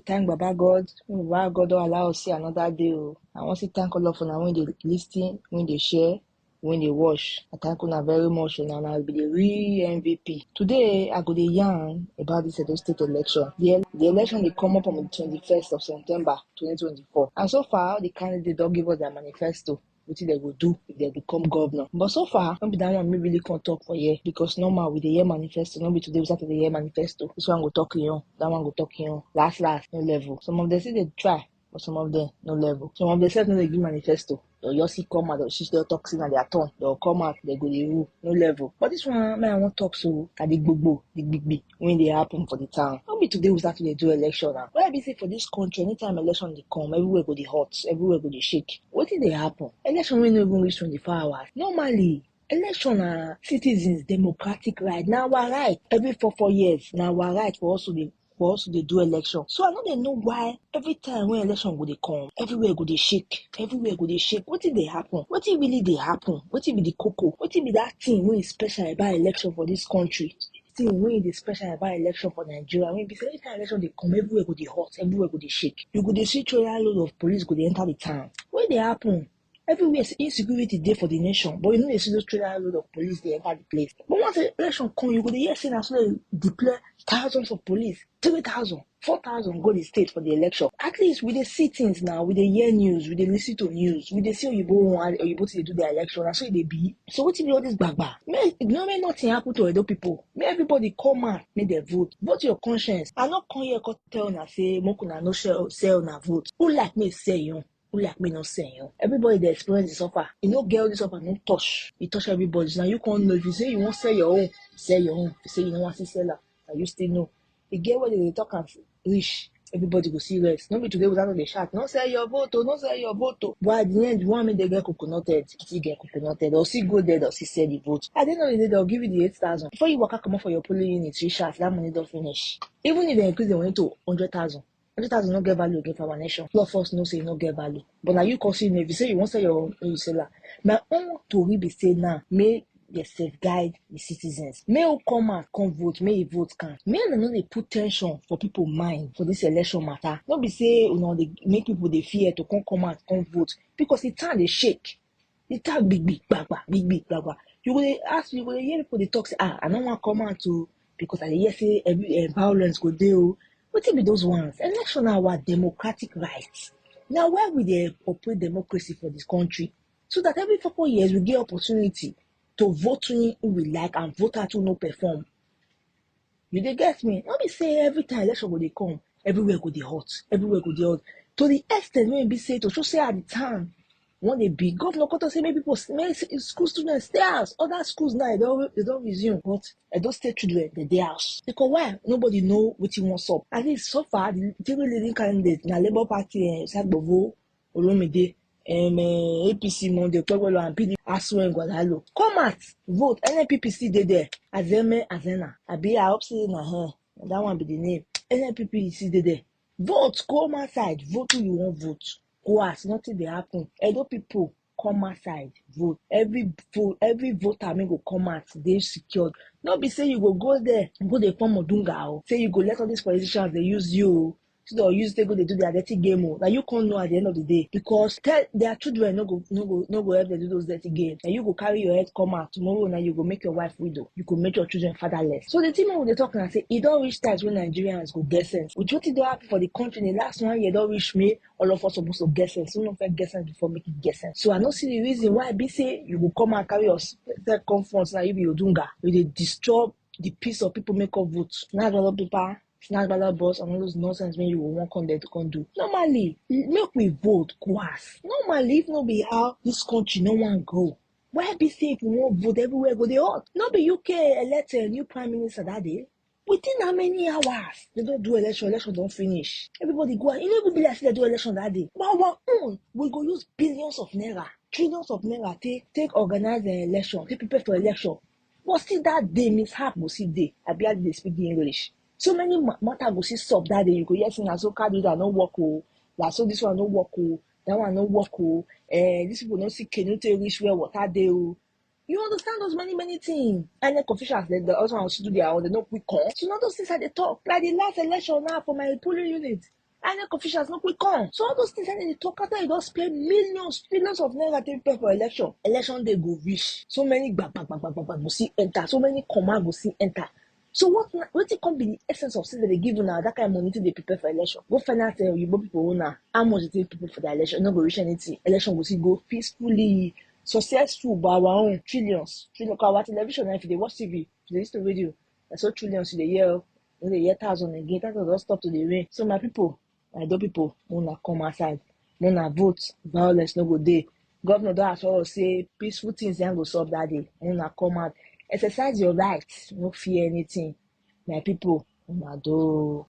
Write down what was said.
thank Baba God. Baba God don't allow us see another day. I want to thank all of you when they listen, when they share, when they watch. I thank you very much, and I'll be the real MVP. Today, I go to yarn about this Edo State election. The election will come up on the 21st of September 2024. And so far, the candidates don't give us their manifesto. What they will do if they become governor. But so far, don't be that one me really can't talk for you because normal with the year manifesto, not be today without the year manifesto. This one go talking on, that one go talking on. Last, no level. Some of them say they try, but some of them no level. Some of them say no they give manifesto. They'll just see come out, they'll see their toxin at their turn. They'll come out, they go the rule, no level. But this one, man, I want to talk so at the big when they happen for the town. Don't be today without they do election now. Why be say for this country, anytime election they come, everywhere go the hot, everywhere go the shake. What did they happen? Election will not even reach 24 hours. Normally, election are citizens' democratic right. Now we're right. Every 4 years, now we're right for us to they do election. So I know why every time when election go they come, everywhere go they shake. Everywhere go they shake. What did they happen? What did really they happen? What did be the cocoa? What did be that thing when is special about election for this country? Thing when is special about election for Nigeria? When because every time election they come, everywhere go they hot, everywhere go they shake. You go they see trailer load of police go they enter the town. What they happen? Everywhere insecurity there for the nation, but you know they see those trailer load of police they enter the place. But once the election come, you go to hear saying as well they deploy thousands of police, 3,000, 4,000 go the state for the election. At least we dey see things now, we dey hear news, we dey listen to news, we dey see Oyibo to do the election, and so they be. So what if all this bagba? May nothing happen to Edo people. May everybody come out, make them vote. Vote your conscience. I not come here come tell una say mokuna no sell na vote. Who like me say you? Who like me not saying you? Everybody they experience this offer. You know, girl, this offer no touch. You touch everybody. Now you can't know if you say you won't sell your own, sell your own. If you say you don't want to sell her, and you still know. The girl where they talk and reach, everybody go see rest. Nobody today without the chat. No sell your vote, no sell your vote. But at the end, you want me to get coconuted, still get coconuted, or see go there, or see sell the vote. At the end of the day, they'll give you the 8,000. Before you come up for your polling unit, 3 shots, that money don't finish. Even if they increase the money to 100,000. 100,000 no get value again for our nation. Lot of us know say no get value. But now you consider if you say you want to sell your own, you sell that. My own to be say now, may they safeguard the citizens. May you come out, come vote, may you vote can. May you know they put tension for people mind for this election matter. Don't be say they make people they fear to come out, come vote. Because the time they shake. The time big bagba. You will ask, you will hear people they talk say, I don't want to come out to because I hear say every violence go there. What be those ones? Election are our democratic rights. Now, where will they operate democracy for this country? So that every 4 years we get opportunity to vote who we like and vote out who no perform. You dey get me? Not be say every time election go they come, everywhere go they hot, everywhere go they hot. To the extent when be say to show say at the time, when they be governor got to say maybe people school students stay house. Other schools now they don't resume, but those state children they house. Because why? Nobody know what you want up. At least so far the three leading candidates na Labour Party Sagbovo, Olomide, APC Monday, Pegolo and PD Asu and Guadalo. Come out, vote. NNPP still there. Azeme Azena. Abi I hope say na here. That one be the name. NNPP still there. Vote, come outside, vote who you want vote. Go ask, nothing they happen. Edo people come outside, vote. Every voter may go come out, they secured. Not be say you go there, go they form Odunga. Say you go let all these politicians they use you. So they'll use they go they do their dirty game. Now you can't know at the end of the day because tell their children no go help them do those dirty games. And you go carry your head come out tomorrow. Now you go make your wife widow. You could make your children fatherless. So the team when they talk and say it don't reach times when Nigerians go get sense. Which what it happen for the country in the last 1 year don't reach me. All of us supposed to get sense. So we don't get sense before making get sense. So I don't see the reason why be say you will come and carry your conference now you be Odunga. You dey disturb the peace of people make up votes. Not a lot of people. Snatch ballot boss and all those nonsense when you will want on there to come do. Normally, make we vote, go ask. Normally, if no be how this country no one go. Why be say if we won't vote everywhere go they all? Not be UK elect a new prime minister that day. Within how many hours? They don't do election don't finish. Everybody go out. You know, be like they do election that day. But our own, we go use billions of naira, trillions of naira, take organize the election, take prepare for election. But still that day, mishap go see day. I barely they speak the English. So many matter go see sub that day. You go yes, and so card that no work like so this one no work that one no work these people no see canoe reach where water they You understand those many things. And the officials they also do their own. They no quick come. So not those things that they talk. Like the last election now for my polling unit. INEC officials no quick come. So all those things they talk after you don't spend millions, trillions of naira to prepare for election. Election day go reach. So many go see enter. So many command go see enter. So what it can be the essence of saying that they give now that kind of money to they prepare for election? Go find out you people now how much they prepare for the election. No go reach anything. Election will see go peacefully, successful by our own trillions. Our television if they watch TV, they listen to radio. That's all trillions in the year. In the year thousand again, that will stop to the rain. So my people, my do people, wanna come outside, wanna vote, violence no go there. Governor don't as well say peaceful things then go solve that day. Wanna come out. Exercise your rights, no fear anything. My people, wanna do.